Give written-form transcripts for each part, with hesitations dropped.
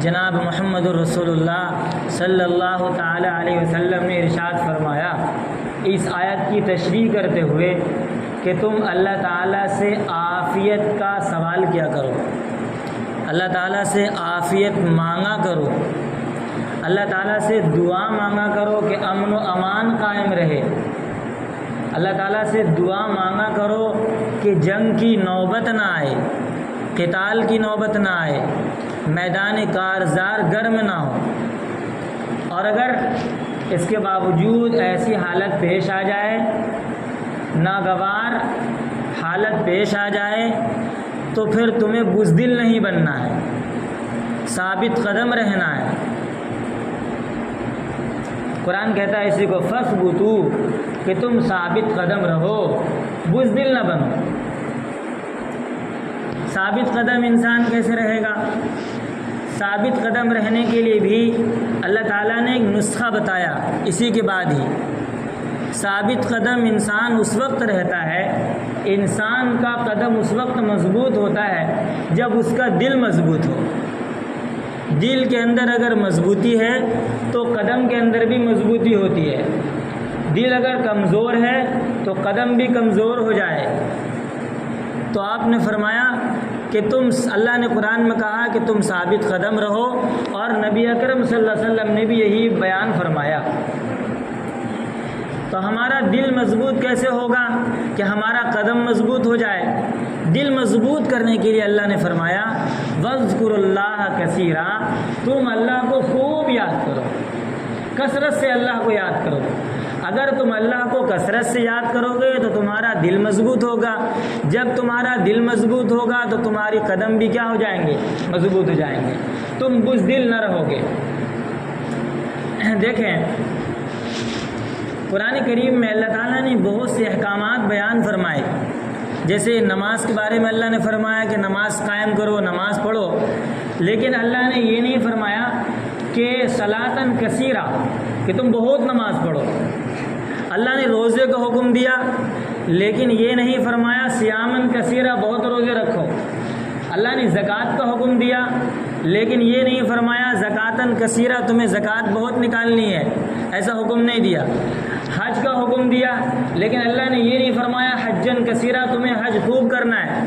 جناب محمد الرسول اللہ صلی اللہ تعالی علیہ وسلم نے ارشاد فرمایا اس آیت کی تشریح کرتے ہوئے کہ تم اللہ تعالیٰ سے عافیت کا سوال کیا کرو، اللہ تعالیٰ سے عافیت مانگا کرو، اللہ تعالیٰ سے دعا مانگا کرو کہ امن و امان قائم رہے، اللہ تعالیٰ سے دعا مانگا کرو کہ جنگ کی نوبت نہ آئے، قتال کی نوبت نہ آئے، میدان کارزار گرم نہ ہو، اور اگر اس کے باوجود ایسی حالت پیش آ جائے، ناگوار حالت پیش آ جائے، تو پھر تمہیں بزدل نہیں بننا ہے، ثابت قدم رہنا ہے۔ قرآن کہتا ہے اسی کو فَاثْبُتُوا، کہ تم ثابت قدم رہو، بزدل نہ بنو۔ ثابت قدم انسان کیسے رہے گا؟ ثابت قدم رہنے کے لیے بھی اللہ تعالیٰ نے ایک نسخہ بتایا اسی کے بعد ہی۔ ثابت قدم انسان اس وقت رہتا ہے، انسان کا قدم اس وقت مضبوط ہوتا ہے جب اس کا دل مضبوط ہو۔ دل کے اندر اگر مضبوطی ہے تو قدم کے اندر بھی مضبوطی ہوتی ہے۔ دل اگر کمزور ہے تو قدم بھی کمزور ہو جائے۔ تو آپ نے فرمایا کہ اللہ نے قرآن میں کہا کہ تم ثابت قدم رہو، اور نبی اکرم صلی اللہ علیہ وسلم نے بھی یہی بیان فرمایا۔ تو ہمارا دل مضبوط کیسے ہوگا کہ ہمارا قدم مضبوط ہو جائے؟ دل مضبوط کرنے کے لیے اللہ نے فرمایا وَاذْكُرُوا اللَّهَ كَثِيرًا، تم اللہ کو خوب یاد کرو، کثرت سے اللہ کو یاد کرو۔ اگر تم اللہ کو کثرت سے یاد کرو گے تو تمہارا دل مضبوط ہوگا، جب تمہارا دل مضبوط ہوگا تو تمہاری قدم بھی کیا ہو جائیں گے؟ مضبوط ہو جائیں گے، تم بزدل نہ رہو گے۔ دیکھیں قرآن کریم میں اللہ تعالیٰ نے بہت سے احکامات بیان فرمائے، جیسے نماز کے بارے میں اللہ نے فرمایا کہ نماز قائم کرو، نماز پڑھو، لیکن اللہ نے یہ نہیں فرمایا کہ صلاۃً کثیرہ، کہ تم بہت نماز پڑھو۔ اللہ نے روزے کا حکم دیا، لیکن یہ نہیں فرمایا صیامً کثیرہ، بہت روزے رکھو۔ اللہ نے زکوٰۃ کا حکم دیا، لیکن یہ نہیں فرمایا زکوٰۃً کثیرہ، تمہیں زکوٰۃ بہت نکالنی ہے، ایسا حکم نہیں دیا۔ حج کا حکم دیا، لیکن اللہ نے یہ نہیں فرمایا حجًا کثیرہ، تمہیں حج خوب کرنا ہے۔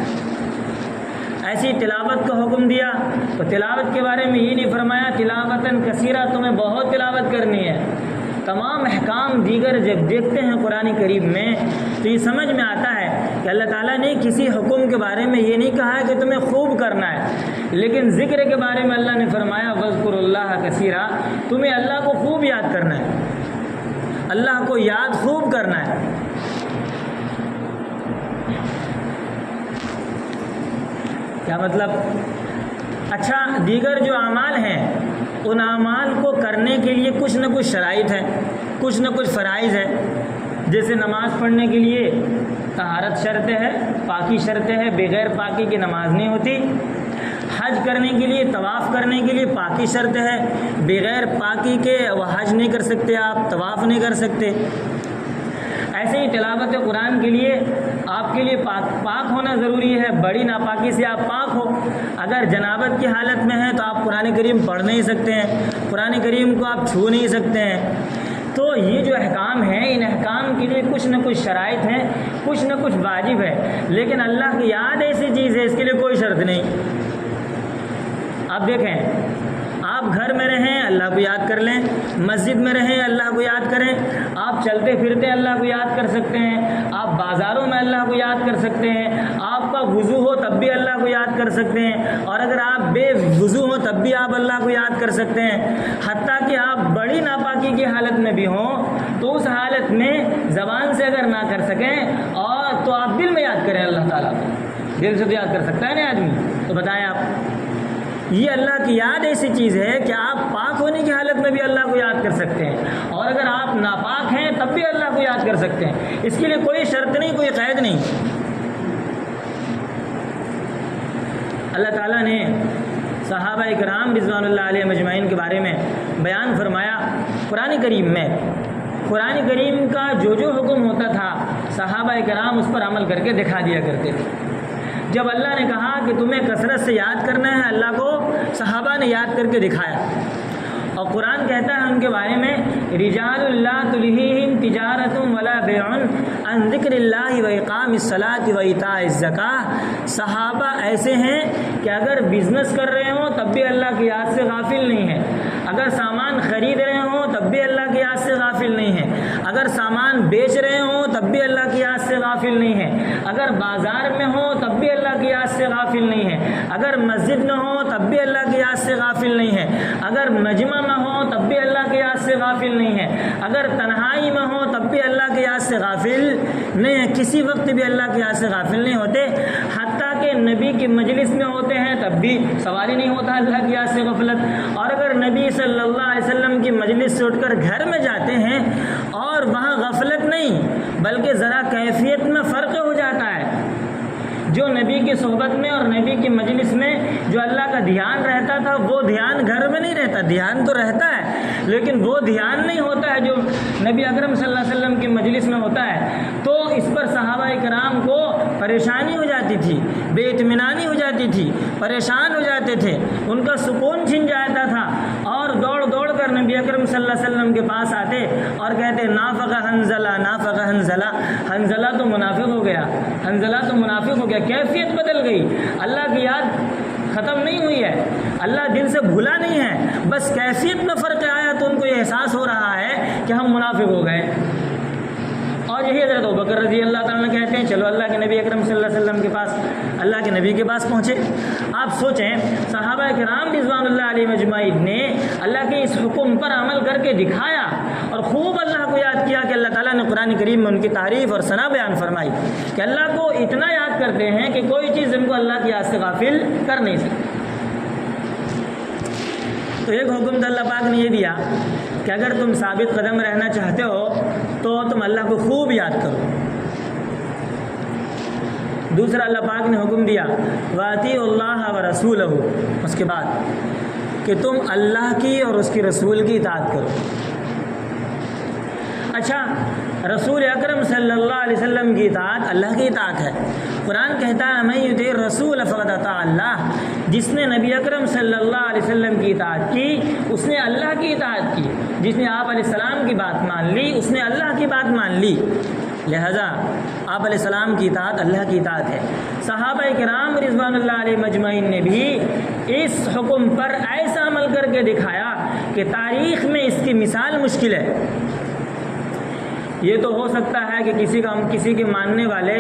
ایسی تلاوت کا حکم دیا، تو تلاوت کے بارے میں یہ نہیں فرمایا تلاوتاً کثیرہ، تمہیں بہت تلاوت کرنی ہے۔ تمام احکام دیگر جب دیکھتے ہیں قرآن کریم میں تو یہ سمجھ میں آتا ہے کہ اللہ تعالیٰ نے کسی حکم کے بارے میں یہ نہیں کہا ہے کہ تمہیں خوب کرنا ہے، لیکن ذکر کے بارے میں اللہ نے فرمایا وَاذْكُرُوا اللَّهَ كَثِيرًا، تمہیں اللہ کو خوب یاد کرنا ہے، اللہ کو یاد خوب کرنا ہے۔ کیا مطلب؟ اچھا، دیگر جو اعمال ہیں ان اعمال کو کرنے کے لیے کچھ نہ کچھ شرائط ہیں، کچھ نہ کچھ فرائض ہے۔ جیسے نماز پڑھنے کے لیے طہارت شرط ہے، پاکی شرط ہے، بغیر پاکی کی نماز نہیں ہوتی۔ حج کرنے کے لیے، طواف کرنے کے لیے پاکی شرط ہے، بغیر پاکی کے وہ حج نہیں کر سکتے، آپ طواف نہیں کر سکتے۔ ایسے ہی تلاوت قرآن کے لیے آپ کے لیے پاک ہونا ضروری ہے، بڑی ناپاکی سے آپ پاک ہو۔ اگر جنابت کی حالت میں ہیں تو آپ قرآن کریم پڑھ نہیں سکتے ہیں، قرآن کریم کو آپ چھو نہیں سکتے ہیں۔ تو یہ جو احکام ہیں، ان احکام کے لیے کچھ نہ کچھ شرائط ہیں، کچھ نہ کچھ واجب ہے، لیکن اللہ کی یاد ایسی چیز ہے اس کے لیے کوئی شرط نہیں۔ آپ دیکھیں، آپ گھر میں رہیں اللہ کو یاد کر لیں، مسجد میں رہیں اللہ کو یاد کریں، آپ چلتے پھرتے اللہ کو یاد کر سکتے ہیں، آپ بازاروں میں اللہ کو یاد کر سکتے ہیں، آپ کا وضو ہو تب بھی اللہ کو یاد کر سکتے ہیں، اور اگر آپ بے وضو ہو تب بھی آپ اللہ کو یاد کر سکتے ہیں۔ حتیٰ کہ آپ بڑی ناپاکی کی حالت میں بھی ہوں تو اس حالت میں زبان سے اگر نہ کر سکیں اور تو آپ دل میں یاد کریں اللہ تعالیٰ کو، دل سے تو یاد کر سکتا ہے نا آدمی۔ تو بتائیں آپ، یہ اللہ کی یاد ایسی چیز ہے کہ آپ پاک ہونے کی حالت میں بھی اللہ کو یاد کر سکتے ہیں، اور اگر آپ ناپاک ہیں تب بھی اللہ کو یاد کر سکتے ہیں۔ اس کے لیے کوئی شرط نہیں، کوئی قید نہیں۔ اللہ تعالیٰ نے صحابہ کرام رضوان اللہ علیہ مجمعین کے بارے میں بیان فرمایا قرآن کریم میں۔ قرآن کریم کا جو حکم ہوتا تھا صحابہ کرام اس پر عمل کر کے دکھا دیا کرتے تھے۔ جب اللہ نے کہا کہ تمہیں کثرت سے یاد کرنا ہے، اللہ کو صحابہ نے یاد کر کے دکھایا۔ اور قرآن کہتا ہے ان کے بارے میں رجال لا تلہیہم تجارت ولا بیع عن ذکر اللہ و اقام الصلاۃ و ایتاء الزکاۃ، صحابہ ایسے ہیں کہ اگر بزنس کر رہے ہوں تب بھی اللہ کی یاد سے غافل نہیں ہے، اگر سامان خرید رہے ہوں تب بھی اللہ کی یاد سے غافل نہیں ہے، اگر سامان بیچ رہے ہوں تب بھی اللہ کی یاد سے غافل نہیں ہے، اگر بازار میں ہوں تب بھی اللہ کی یاد سے غافل نہیں ہے، اگر مسجد میں ہوں تب بھی اللہ کی یاد سے غافل نہیں ہے، اگر مجمع میں ہو تب بھی اللہ کی یاد سے غافل نہیں ہے، اگر تنہائی میں ہو تب بھی اللہ کی یاد سے غافل نہیں ہے، کسی وقت بھی اللہ کی یاد سے غافل نہیں ہوتے، حتیٰ کہ نبی کی مجلس میں ہوتے ہیں تب بھی سوال ہی نہیں ہوتا اللہ کی یاد سے غفلت، اور اگر نبی صلی اللہ علیہ وسلم کی مجلس سے اٹھ کر گھر میں جاتے ہیں اور وہاں غفلت نہیں بلکہ ذرا کیفیت میں فرق ہو جاتا ہے۔ جو نبی کی صحبت میں اور نبی کی مجلس میں جو اللہ کا دھیان رہتا تھا وہ دھیان گھر میں نہیں رہتا، دھیان تو رہتا ہے لیکن وہ دھیان نہیں ہوتا ہے جو نبی اکرم صلی اللہ علیہ وسلم کی مجلس میں ہوتا ہے۔ تو اس پر صحابہ کرام کو پریشانی ہو جاتی تھی، بے اطمینانی ہو جاتی تھی، پریشان ہو جاتے تھے، ان کا سکون چھن جاتا تھا اور دوڑ دوڑ کر نبی اکرم صلی اللہ علیہ وسلم کے پاس آتے اور کہتے نافق حنظلہ، نافق حنظلہ، حنظلہ تو منافق ہو گیا، حنظلہ تو منافق ہو گیا، کیفیت بدل گئی، اللہ کی یاد ختم نہیں ہوئی ہے، اللہ دل سے بھولا نہیں ہے، بس کیفیت میں فرق آیا تو ان کو یہ احساس ہو رہا ہے کہ ہم منافق ہو گئے۔ اور یہی حضرت ابوبکر رضی اللہ تعالیٰ عنہ کہتے ہیں چلو اللہ کے نبی اکرم صلی اللہ علیہ وسلم کے پاس، اللہ کے نبی کے پاس پہنچے۔ آپ سوچیں صحابہ کرام رضوان اللہ علیہ مجمعین نے اللہ کے اس حکم پر عمل کر کے دکھایا اور خوب اللہ کو یاد کیا کہ اللہ تعالیٰ نے قرآن کریم میں ان کی تعریف اور ثنا بیان فرمائی کہ اللہ کو اتنا یاد کرتے ہیں کہ کوئی چیز ان کو اللہ کی یاد سے غافل کر نہیں سکتی۔ تو ایک حکم تو اللہ پاک نے یہ دیا کہ اگر تم ثابت قدم رہنا چاہتے ہو تو تم اللہ کو خوب یاد کرو۔ دوسرا اللہ پاک نے حکم دیا وَأَطِیعُوا اللَّهَ وَرَسُولَهُ، اس کے بعد کہ تم اللہ کی اور اس کے رسول کی اطاعت کرو۔ اچھا، رسول اکرم صلی اللہ علیہ وسلم کی اطاعت اللہ کی اطاعت ہے۔ قرآن کہتا ہے مَن یُطِعِ الرَّسُولَ فَقَدْ اَطَاعَ اللَّهَ، جس نے نبی اکرم صلی اللہ علیہ وسلم کی اطاعت کی اس نے اللہ کی اطاعت کی، جس نے آپ علیہ السلام کی بات مان لی اس نے اللہ کی بات مان لی، لہذا آپ علیہ السلام کی اطاعت اللہ کی اطاعت ہے۔ صحابہ کرام رضوان اللہ علیہ مجمعین نے بھی اس حکم پر ایسا عمل کر کے دکھایا کہ تاریخ میں اس کی مثال مشکل ہے۔ یہ تو ہو سکتا ہے کہ کسی کے ماننے والے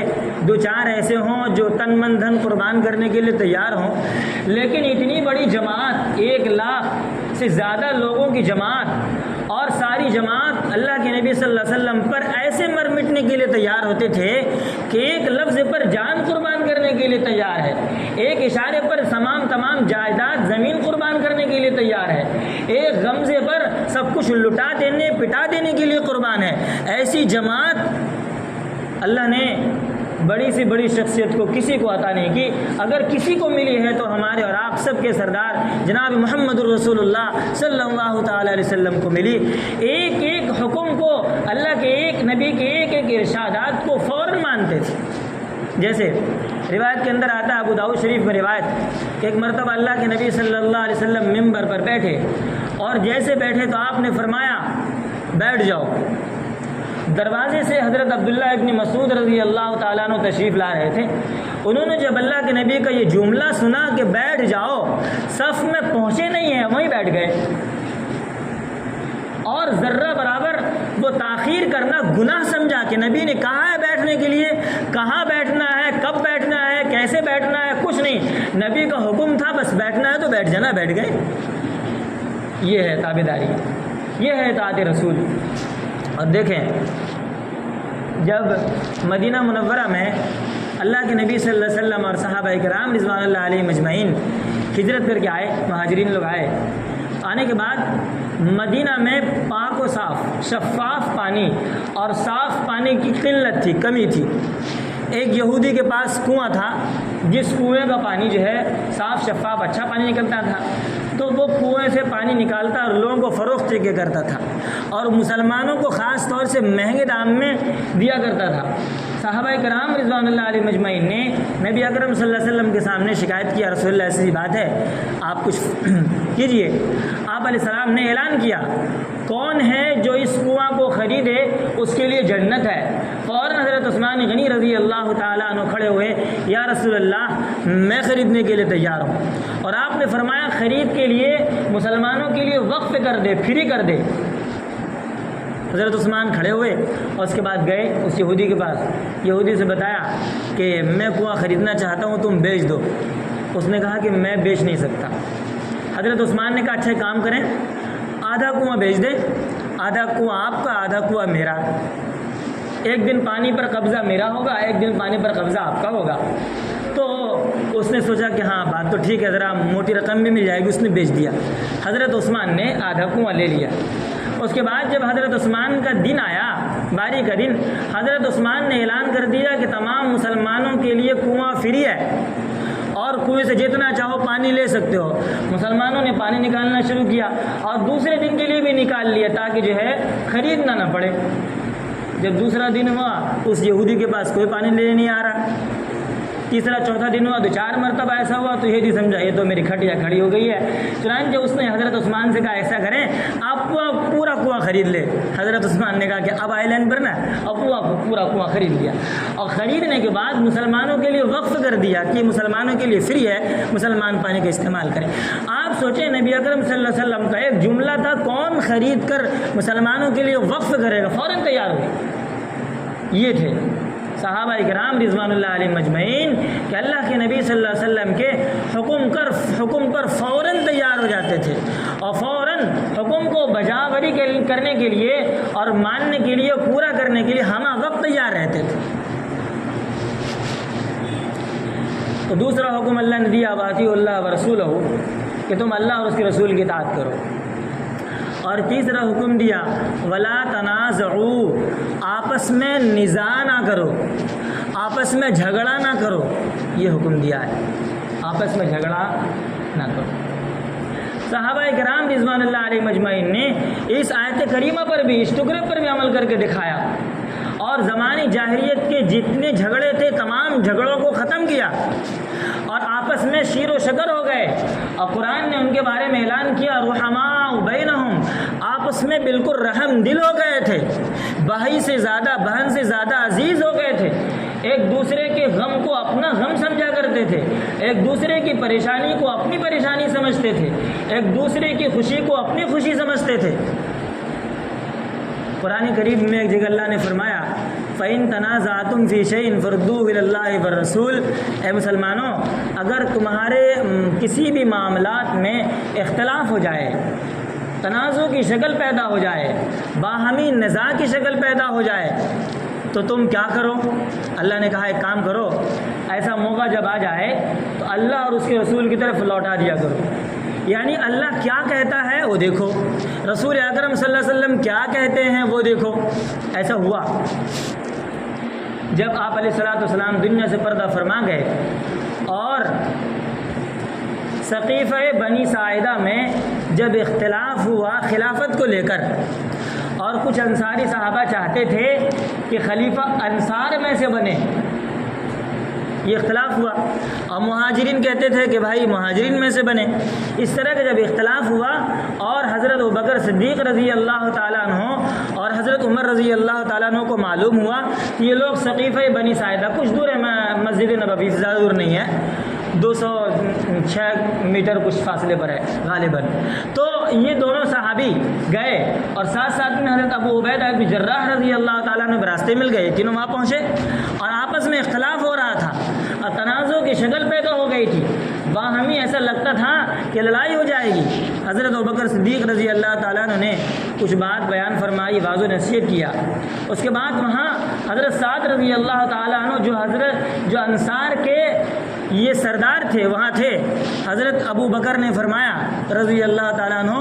دو چار ایسے ہوں جو تن من دھن قربان کرنے کے لیے تیار ہوں، لیکن اتنی بڑی جماعت، 1 لاکھ سے زیادہ لوگوں کی جماعت، اور ساری جماعت اللہ کے نبی صلی اللہ علیہ وسلم پر ایسے مر مٹنے کے لیے تیار ہوتے تھے کہ ایک لفظ پر جان قربان کرنے کے لیے تیار ہے، ایک اشارے پر تمام جائیداد زمین قربان کرنے کے لیے تیار ہے، ایک غمزے پر سب کچھ لٹا دینے پٹا دینے کے لیے قربان ہے۔ ایسی جماعت اللہ نے بڑی سی بڑی شخصیت کو کسی کو عطا نہیں کی، اگر کسی کو ملی ہے تو ہمارے اور آپ سب کے سردار جناب محمد الرسول اللہ صلی اللہ تعالی علیہ وسلم کو ملی۔ ایک ایک حکم کو، اللہ کے ایک نبی کے ایک ایک ارشادات کو فوراً مانتے تھے۔ جیسے روایت کے اندر آتا ہے، ابو داؤد شریف میں روایت کہ ایک مرتبہ اللہ کے نبی صلی اللہ علیہ وسلم ممبر پر بیٹھے اور جیسے بیٹھے تو آپ نے فرمایا بیٹھ جاؤ۔ دروازے سے حضرت عبداللہ ابن مسعود رضی اللہ تعالیٰ عنہ تشریف لا رہے تھے، انہوں نے جب اللہ کے نبی کا یہ جملہ سنا کہ بیٹھ جاؤ، صف میں پہنچے نہیں ہیں، وہیں بیٹھ گئے، اور ذرہ برابر وہ تاخیر کرنا گناہ سمجھا کہ نبی نے کہا ہے بیٹھنے کے لیے، کہاں بیٹھنا ہے، کب بیٹھنا ہے، کیسے بیٹھنا ہے، کچھ نہیں، نبی کا حکم تھا بس بیٹھنا ہے تو بیٹھ جانا، بیٹھ گئے۔ یہ ہے تابعداری، یہ ہے اطاعت رسول۔ اور دیکھیں جب مدینہ منورہ میں اللہ کے نبی صلی اللہ علیہ وسلم اور صحابہ کرام رضوان اللہ علیہ مجمعین ہجرت کر کے آئے، مہاجرین لوگ آئے، آنے کے بعد مدینہ میں پاک و صاف شفاف پانی اور صاف پانی کی قلت تھی، کمی تھی۔ ایک یہودی کے پاس کنواں تھا جس کنویں کا پانی جو ہے صاف شفاف اچھا پانی نکلتا تھا، تو وہ کنویں سے پانی نکالتا اور لوگوں کو فروخت کے کرتا تھا اور مسلمانوں کو خاص طور سے مہنگے دام میں دیا کرتا تھا۔ صحابہ کرام رضوان اللہ علیہ مجمعین نے نبی اکرم صلی اللہ علیہ وسلم کے سامنے شکایت کیا، رسول اللہ ایسی بات ہے آپ کچھ کیجئے۔ آپ علیہ السلام نے اعلان کیا، کون ہے جو اس کنواں کو خریدے اس کے لیے جنت ہے۔ فوراً حضرت عثمان غنی رضی اللہ تعالیٰ عنہ کھڑے ہوئے، یا رسول اللہ میں خریدنے کے لیے تیار ہوں۔ اور آپ نے فرمایا خرید کے لیے مسلمانوں کے لیے وقف کر دے، فری کر دے۔ حضرت عثمان کھڑے ہوئے اور اس کے بعد گئے اس یہودی کے پاس، یہودی سے بتایا کہ میں کنواں خریدنا چاہتا ہوں، تم بیچ دو۔ اس نے کہا کہ میں بیچ نہیں سکتا۔ حضرت عثمان نے کہا اچھا کام کریں، آدھا کنواں بیچ دیں، آدھا کنواں آپ کا آدھا کنواں میرا، ایک دن پانی پر قبضہ میرا ہوگا، ایک دن پانی پر قبضہ آپ کا ہوگا۔ تو اس نے سوچا کہ ہاں بات تو ٹھیک ہے، ذرا موٹی رقم بھی مل جائے گی، اس نے بیچ دیا۔ حضرت عثمان نے آدھا کنواں لے لیا۔ اس کے بعد جب حضرت عثمان کا دن آیا، باری کا دن، حضرت عثمان نے اعلان کر دیا کہ تمام مسلمانوں کے لیے کنواں فری ہے اور کنویں سے جتنا چاہو پانی لے سکتے ہو۔ مسلمانوں نے پانی نکالنا شروع کیا اور دوسرے دن کے لیے بھی نکال لیا تاکہ جو ہے خریدنا نہ پڑے۔ جب دوسرا دن ہوا اس یہودی کے پاس کوئی پانی لینے نہیں آ رہا، تیسرا چوتھا دن ہوا، 2-4 مرتبہ ایسا ہوا تو یہودی سمجھا یہ تو میری کھٹیا کھڑی ہو گئی ہے۔ چنانچہ اس نے حضرت عثمان سے کہا ایسا کریں آپ پورا کنواں خرید لے۔ حضرت عثمان نے کہا کہ اب آئی لائن پر نا، اب پورا کنواں خرید لیا اور خریدنے کے بعد مسلمانوں کے لیے وقف کر دیا کہ مسلمانوں کے لیے فری ہے، مسلمان پانی کا استعمال کریں۔ آپ سوچیں نبی اکرم صلی اللہ علیہ وسلم کا ایک جملہ تھا، کون خرید کر مسلمانوں کے لیے وقف کرے گا، فوراً تیار ہوئے۔ یہ تھے صحابہ کرام رضوان اللہ علیہ مجمعین کہ اللہ کے نبی صلی اللہ علیہ وسلم کے حکم پر فوراً تیار ہو جاتے تھے اور فوراً حکم کو بجاوری کرنے کے لیے اور ماننے کے لیے، پورا کرنے کے لیے ہمہ وقت تیار رہتے تھے۔ تو دوسرا حکم اللہ نے دیا واطیعوا اللہ ورسولہ کہ تم اللہ اور اس کے رسول کی اطاعت کرو۔ اور تیسرا حکم دیا ولا تنازعوا، آپس میں نزاع نہ کرو، آپس میں جھگڑا نہ کرو، یہ حکم دیا ہے، آپس میں جھگڑا نہ کرو۔ صحابہ کرام رضوان اللہ علیہ مجمعین نے اس آیت کریمہ پر بھی، اس ٹکڑے پر بھی عمل کر کے دکھایا اور زمانی جاہلیت کے جتنے جھگڑے تھے تمام جھگڑوں کو ختم کیا اور آپس میں شیر و شکر ہو گئے۔ اور قرآن نے ان کے بارے میں اعلان کیا رحماء بینہم، آپس میں بالکل رحم دل ہو گئے تھے، بھائی سے زیادہ، بہن سے زیادہ عزیز ہو گئے تھے، ایک دوسرے کے غم کو اپنا غم سمجھا کرتے تھے، ایک دوسرے کی پریشانی کو اپنی پریشانی سمجھتے تھے، ایک دوسرے کی خوشی کو اپنی خوشی سمجھتے تھے۔ قرآن کریم میں ایک جگہ اللہ نے فرمایا فَإِن تَنَازَعْتُمْ فِي شَيْءٍ فَرُدُّوهُ إِلَى اللَّهِ وَالرَّسُولِ، اے مسلمانوں اگر تمہارے کسی بھی معاملات میں اختلاف ہو جائے، تنازع کی شکل پیدا ہو جائے، باہمی نزاع کی شکل پیدا ہو جائے تو تم کیا کرو؟ اللہ نے کہا ایک کام کرو، ایسا موقع جب آ جائے تو اللہ اور اس کے رسول کی طرف لوٹا دیا کرو، یعنی اللہ کیا کہتا ہے وہ دیکھو، رسول اکرم صلی اللہ علیہ وسلم کیا کہتے ہیں وہ دیکھو۔ ایسا ہوا جب آپ علیہ الصلوۃ والسلام دنیا سے پردہ فرما گئے اور سقیفہ بنی ساعدہ میں جب اختلاف ہوا خلافت کو لے کر، اور کچھ انصاری صحابہ چاہتے تھے کہ خلیفہ انصار میں سے بنے، یہ اختلاف ہوا، اور مہاجرین کہتے تھے کہ بھائی مہاجرین میں سے بنے۔ اس طرح کا جب اختلاف ہوا اور حضرت ابوبکر صدیق رضی اللہ تعالیٰ عنہ اور حضرت عمر رضی اللہ تعالیٰ عنہ کو معلوم ہوا کہ یہ لوگ سقیفہ بنی ساعدہ، کچھ دور ہے مسجد نبوی سے، زیادہ دور نہیں ہے، 206 میٹر کچھ فاصلے پر ہے غالباً، تو یہ دونوں صحابی گئے اور ساتھ ساتھ میں حضرت ابو عبیدہ بن جراح رضی اللہ تعالیٰ عنہ راستے مل گئے، تینوں وہاں پہنچے اور آپس میں اختلاف ہو رہا تھا اور تنازع کی شکل پیدا ہو گئی تھی، باہمی ایسا لگتا تھا کہ لڑائی ہو جائے گی۔ حضرت ابوبکر صدیق رضی اللہ تعالیٰ عنہ نے کچھ بات بیان فرمائی، واضح نصیحت کیا۔ اس کے بعد وہاں حضرت سعد رضی اللہ تعالیٰ عنہ جو انصار کے یہ سردار تھے وہاں تھے، حضرت ابو بکر نے فرمایا رضی اللہ تعالیٰ عنہ،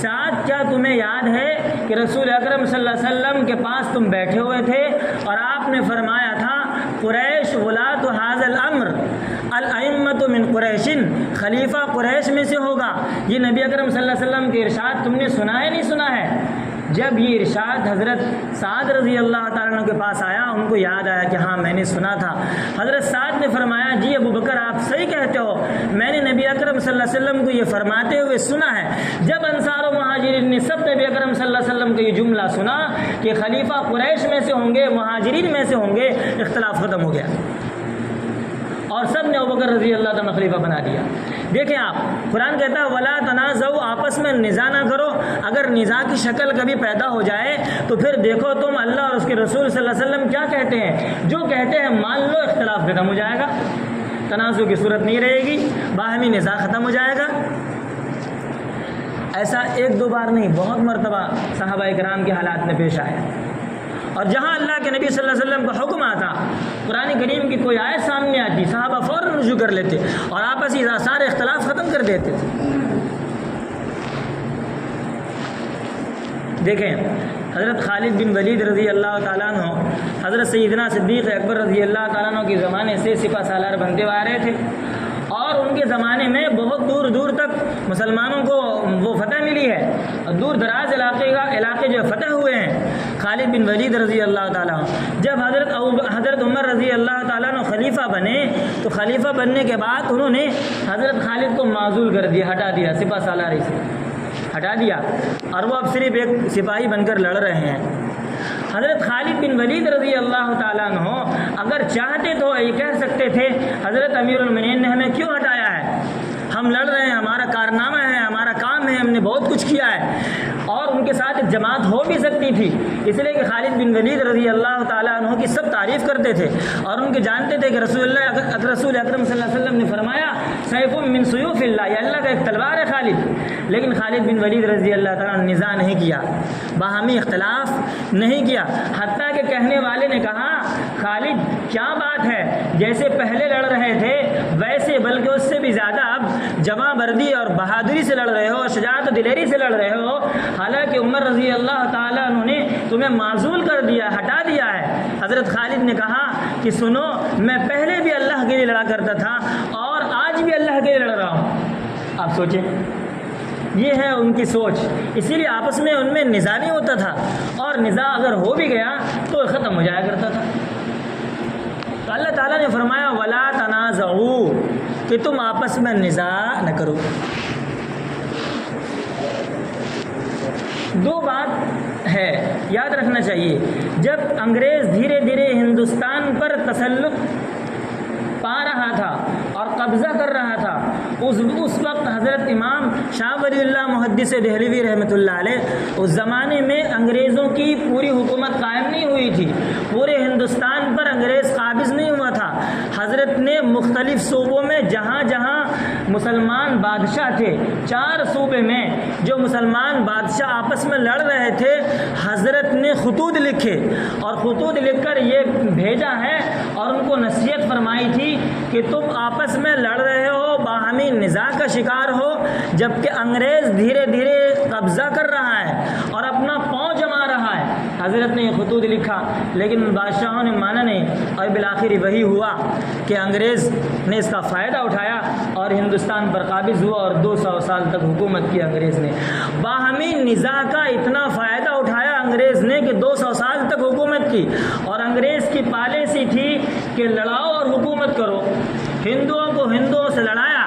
سعد کیا تمہیں یاد ہے کہ رسول اکرم صلی اللہ علیہ وسلم کے پاس تم بیٹھے ہوئے تھے اور آپ نے فرمایا تھا قریش ولاۃ ھذا الامر الائمۃ من قریش، خلیفہ قریش میں سے ہوگا۔ یہ نبی اکرم صلی اللہ علیہ وسلم کے ارشاد تم نے سنا ہے نہیں سنا ہے؟ جب یہ ارشاد حضرت سعد رضی اللہ تعالیٰ عنہ کے پاس آیا، ان کو یاد آیا کہ ہاں میں نے سنا تھا۔ حضرت سعد نے فرمایا جی ابو بکر آپ صحیح کہتے ہو، میں نے نبی اکرم صلی اللہ علیہ وسلم کو یہ فرماتے ہوئے سنا ہے۔ جب انصار و مہاجرین نے سب نبی اکرم صلی اللہ علیہ وسلم کا یہ جملہ سنا کہ خلیفہ قریش میں سے ہوں گے، مہاجرین میں سے ہوں گے، اختلاف ختم ہو گیا اور سب نے ابوبکر رضی اللہ تعالیٰ خلیفہ بنا دیا۔ دیکھیں آپ، قرآن کہتا ہے ولا تنازعوا، آپس میں نزاع نہ کرو۔ اگر نزاع کی شکل کبھی پیدا ہو جائے تو پھر دیکھو تم اللہ اور اس کے رسول صلی اللہ علیہ وسلم کیا کہتے ہیں، جو کہتے ہیں مان لو، اختلاف ختم ہو جائے گا، تنازع کی صورت نہیں رہے گی، باہمی نزاع ختم ہو جائے گا۔ ایسا ایک دو بار نہیں، بہت مرتبہ صحابہ کرام کے حالات میں پیش آئے، اور جہاں اللہ کے نبی صلی اللہ علیہ وسلم کا حکم آتا، قرآن کریم کی کوئی آیت سامنے آتی، صحابہ فوراً رجوع کر لیتے اور آپسی سارے اختلاف ختم کر دیتے تھے۔ دیکھیں حضرت خالد بن ولید رضی اللہ تعالیٰ عنہ حضرت سیدنا صدیق اکبر رضی اللہ تعالیٰ عنہ کے زمانے سے سپہ سالار بنتے ہوئے آ رہے تھے، اور ان کے زمانے میں بہت دور دور تک مسلمانوں کو وہ فتح ملی ہے، دور دراز علاقے جو فتح ہوئے ہیں۔ خالد بن ولید رضی اللہ تعالیٰ جب حضرت عمر رضی اللہ تعالیٰ عنہ خلیفہ بنے تو خلیفہ بننے کے بعد انہوں نے حضرت خالد کو معزول کر دیا، ہٹا دیا، سپہ سالاری سے ہٹا دیا، اور وہ اب صرف ایک سپاہی بن کر لڑ رہے ہیں۔ حضرت خالد بن ولید رضی اللہ تعالیٰ عنہ اگر چاہتے تو یہ کہہ سکتے تھے حضرت امیر المومنین نے ہمیں کیوں ہٹایا ہے، ہم لڑ رہے ہیں، ہمارا کارنامہ ہے، ہمارا کام ہے، ہم نے بہت کچھ کیا ہے، اور ان کے ساتھ ایک جماعت ہو بھی سکتی تھی، اس لیے کہ خالد بن ولید رضی اللہ تعالیٰ عنہ کی سب تعریف کرتے تھے اور ان کے جانتے تھے کہ رسول اکرم صلی اللہ علیہ وسلم نے فرمایا سیف من سیوف اللہ، یہ اللہ کا ایک تلوار ہے خالد۔ لیکن خالد بن ولید رضی اللہ تعالیٰ نے نزاع نہیں کیا، باہمی اختلاف نہیں کیا، حتیٰ کہ کہنے والے نے کہا خالد کیا بات ہے، جیسے پہلے لڑ رہے تھے ویسے بلکہ اس سے بھی زیادہ اب جمع بردی اور بہادری سے لڑ رہے ہو، شجاعت و دلیری سے لڑ رہے ہو، حالانکہ عمر رضی اللہ تعالیٰ عنہ نے تمہیں معزول کر دیا، ہٹا دیا ہے۔ حضرت خالد نے کہا کہ سنو، میں پہلے بھی اللہ کے لیے لڑا کرتا تھا اور آج بھی اللہ کے لیے لڑ رہا ہوں۔ آپ سوچیں، یہ ہے ان کی سوچ، اسی لیے آپس میں ان میں نزاع نہیں ہوتا تھا، اور نزاع اگر ہو بھی گیا تو ختم ہو جایا کرتا تھا۔ تو اللہ تعالیٰ نے فرمایا ولا تنازعوا، کہ تم آپس میں نزاع نہ کرو۔ دو بات ہے یاد رکھنا چاہیے، جب انگریز دھیرے دھیرے ہندوستان پر تسلط پا رہا تھا اور قبضہ کر رہا تھا، اس وقت حضرت امام شاہ ولی اللہ محدث دہلوی رحمۃ اللہ علیہ، اس زمانے میں انگریزوں کی پوری حکومت قائم نہیں ہوئی تھی، پورے ہندوستان پر انگریز قابض نہیں ہوا تھا۔ حضرت نے مختلف صوبوں میں جہاں جہاں مسلمان بادشاہ تھے، 4 صوبے میں جو مسلمان بادشاہ آپس میں لڑ رہے تھے، حضرت نے خطوط لکھے اور خطوط لکھ کر یہ بھیجا ہے اور ان کو نصیحت فرمائی تھی کہ تم آپس میں لڑ رہے ہو، باہمی نزاع کا شکار ہو، جبکہ انگریز دھیرے دھیرے قبضہ کر رہا ہے اور اپنا پاؤں جما رہا ہے۔ حضرت نے یہ خطوط لکھا، لیکن بادشاہوں نے مانا نہیں، اور بالآخر وہی ہوا کہ انگریز نے اس کا فائدہ اٹھایا اور ہندوستان پر قابض ہوا، اور 200 سال تک حکومت کی انگریز نے۔ باہمی نزاع کا اتنا فائدہ اٹھایا انگریز نے کہ 200 سال تک حکومت کی، اور انگریز کی پالیسی تھی کہ لڑاؤ اور حکومت کرو، ہندوؤں کو ہندوؤں سے لڑایا،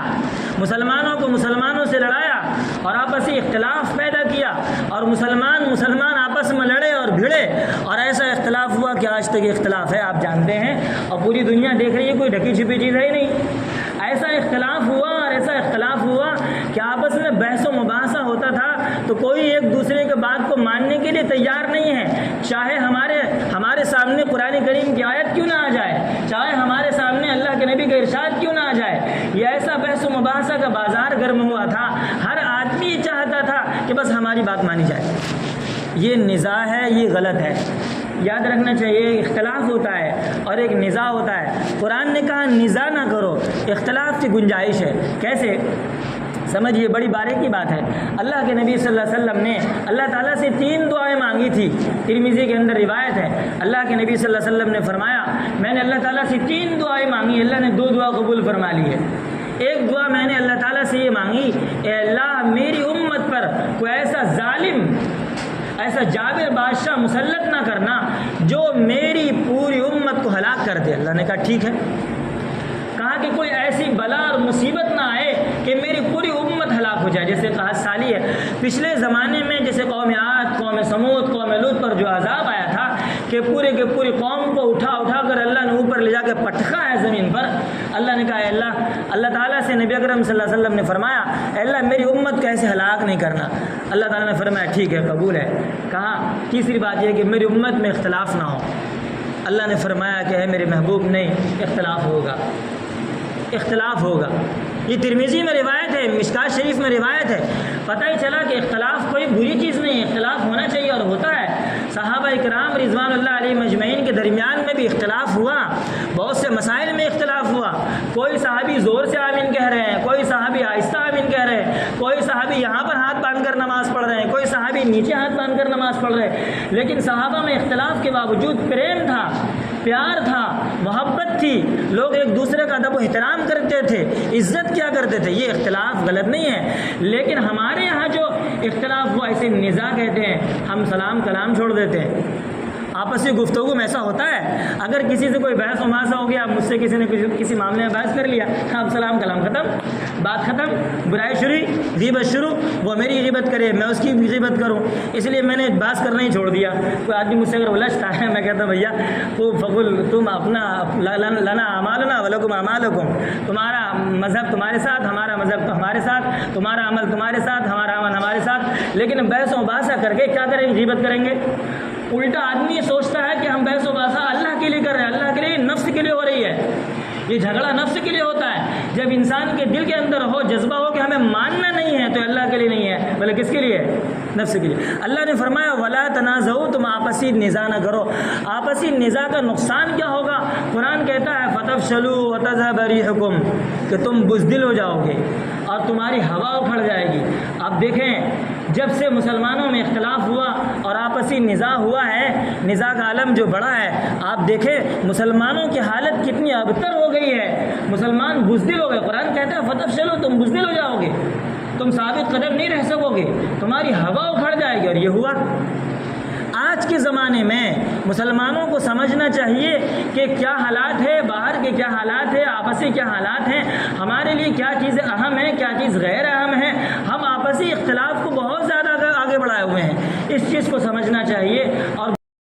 مسلمانوں کو مسلمانوں سے لڑایا اور آپسی اختلاف پیدا کیا، اور مسلمان آپس میں لڑے اور بھیڑے، اور ایسا اختلاف ہوا کہ آج تک اختلاف ہے، آپ جانتے ہیں، اور پوری دنیا دیکھ رہی ہے، کوئی ڈھکی چھپی چیز ہے ہی نہیں۔ ایسا اختلاف ہوا اور ایسا اختلاف ہوا کہ آپس میں بحث و مباحثہ ہوتا تھا تو کوئی ایک دوسرے کے بات کو ماننے کے لیے تیار نہیں ہے، چاہے ہمارے سامنے قرآن کریم کی آیت کیوں نہ آ جائے، چاہے ہمارے سامنے اللہ کے نبی کا ارشاد کیوں نہ آ جائے۔ یہ ایسا بحث و مباحثہ کا بازار گرم ہوا تھا، ہر آدمی یہ چاہتا تھا کہ بس ہماری بات مانی جائے۔ یہ نزاع ہے، یہ غلط ہے، یاد رکھنا چاہیے۔ اختلاف ہوتا ہے اور ایک نزاع ہوتا ہے۔ قرآن نے کہا نزاع نہ کرو، اختلاف کی گنجائش ہے۔ کیسے؟ سمجھیے، بڑی باریکی بات ہے۔ اللہ کے نبی صلی اللہ علیہ وسلم نے اللہ تعالیٰ سے 3 دعائیں مانگی تھی، ترمذی کے اندر روایت ہے۔ اللہ کے نبی صلی اللہ علیہ وسلم نے فرمایا میں نے اللہ تعالیٰ سے 3 دعائیں مانگی، اللہ نے 2 دعا قبول فرما لی ہے۔ ایک دعا میں نے اللہ تعالیٰ سے یہ مانگی، اے اللہ میری امت پر کوئی ایسا ظالم ایسا جابر بادشاہ مسلط نہ کرنا جو میری پوری امت کو ہلاک کر دے۔ اللہ نے کہا ٹھیک ہے۔ کہا کہ کوئی ایسی بلا اور مصیبت نہ آئے کہ میری پوری امت ہلاک ہو جائے، جیسے کہا سالی ہے پچھلے زمانے میں، جیسے قوم عاد، قوم سمود، قوم لوط پر جو عذاب آیا تھا کہ پورے کے پوری قوم کو اٹھا کر اللہ نے اوپر لے جا کے پٹخا ہے زمین پر۔ اللہ نے کہا اے اللہ تعالیٰ سے نبی اکرم صلی اللہ علیہ وسلم نے فرمایا اے اللہ میری امت کو ایسے ہلاک نہیں کرنا۔ اللہ تعالیٰ نے فرمایا ٹھیک ہے، قبول ہے۔ کہا تیسری بات یہ کہ میری امت میں اختلاف نہ ہو۔ اللہ نے فرمایا کہ اے میرے محبوب نہیں، اختلاف ہوگا۔ یہ ترمذی میں روایت ہے، مشکات شریف میں روایت ہے۔ پتہ ہی چلا کہ اختلاف کوئی بری چیز نہیں ہے، اختلاف ہونا چاہیے اور ہوتا ہے۔ صحابہ اکرام رضوان اللہ علیہ مجمعین کے درمیان میں بھی اختلاف ہوا، بہت سے مسائل میں اختلاف ہوا۔ کوئی صحابی زور سے آمین کہہ رہے ہیں، کوئی صحابی آہستہ آمین کہہ رہے ہیں، کوئی صحابی یہاں پر ہاتھ باندھ کر نماز پڑھ رہے ہیں، کوئی صحابی نیچے ہاتھ باندھ کر نماز پڑھ رہے ہیں، لیکن صحابہ میں اختلاف کے باوجود پریم تھا، پیار تھا، محبت تھی، لوگ ایک دوسرے کا ادب و احترام کرتے تھے، عزت کیا کرتے تھے۔ یہ اختلاف غلط نہیں ہے، لیکن ہمارے یہاں جو اختلاف ہوا اسے نزاع کہتے ہیں۔ ہم سلام کلام چھوڑ دیتے ہیں، آپسی گفتگو میں ایسا ہوتا ہے، اگر کسی سے کوئی بحث و مباحثہ ہو گیا، مجھ سے کسی نے کسی معاملے میں بحث کر لیا، اب سلام کلام ختم، بات ختم، برائی شروع، غیبت شروع، وہ میری غیبت کرے میں اس کی غیبت کروں، اس لیے میں نے بحث کرنا ہی چھوڑ دیا۔ کوئی آدمی مجھ سے اگر الجھتا ہے، میں کہتا ہوں بھیا تم اپنا لنا اعمالنا ولکم اعمالکم، تمہارا مذہب تمہارے ساتھ، ہمارا مذہب ہمارے ساتھ، تمہارا عمل تمہارے ساتھ، ہمارا عمل ہمارے ساتھ، لیکن بحث و مباحثہ کر کے کیا کریں گے؟ غیبت کریں گے۔ الٹا آدمی سوچتا ہے کہ ہم بحث و مباحثہ اللہ کے لیے کر رہے ہیں، اللہ کے لیے، نفس کے لیے ہو رہی ہے۔ یہ جھگڑا نفس کے لیے ہوتا ہے۔ جب انسان کے دل کے اندر ہو، جذبہ ہو کہ ہمیں ماننا نہیں ہے، تو اللہ کے لیے نہیں ہے، بلکہ کس کے لیے؟ نفس کے لیے۔ اللہ نے فرمایا ولا تنازعوا، تم آپسی نزاع نہ کرو۔ آپسی نزاع کا نقصان کیا ہوگا؟ قرآن کہتا ہے فتفشلوا وتذهب ريحكم، کہ تم بزدل ہو جاؤ گے اور تمہاری ہوا اکھڑ جائے گی۔ آپ دیکھیں جب سے مسلمانوں میں اختلاف ہوا اور آپسی نزاع ہوا ہے، نزاع کا عالم جو بڑا ہے، آپ دیکھیں مسلمانوں کی حالت کتنی ابتر ہو گئی ہے، مسلمان بزدل ہو گئے۔ قرآن کہتا ہے فتفشلوا، تم بزدل ہو جاؤ گے، تم ثابت قدم نہیں رہ سکو گے، تمہاری ہوا اکھڑ جائے گی۔ اور یہ ہوا۔ آج کے زمانے میں مسلمانوں کو سمجھنا چاہیے کہ کیا حالات ہے، باہر کے کیا حالات ہے، آپسی کیا حالات ہیں، ہمارے لیے کیا چیزیں اہم ہیں، کیا چیز غیر اہم ہے۔ ہم آپسی اختلاف کو بہت زیادہ آگے بڑھائے ہوئے ہیں، اس چیز کو سمجھنا چاہیے۔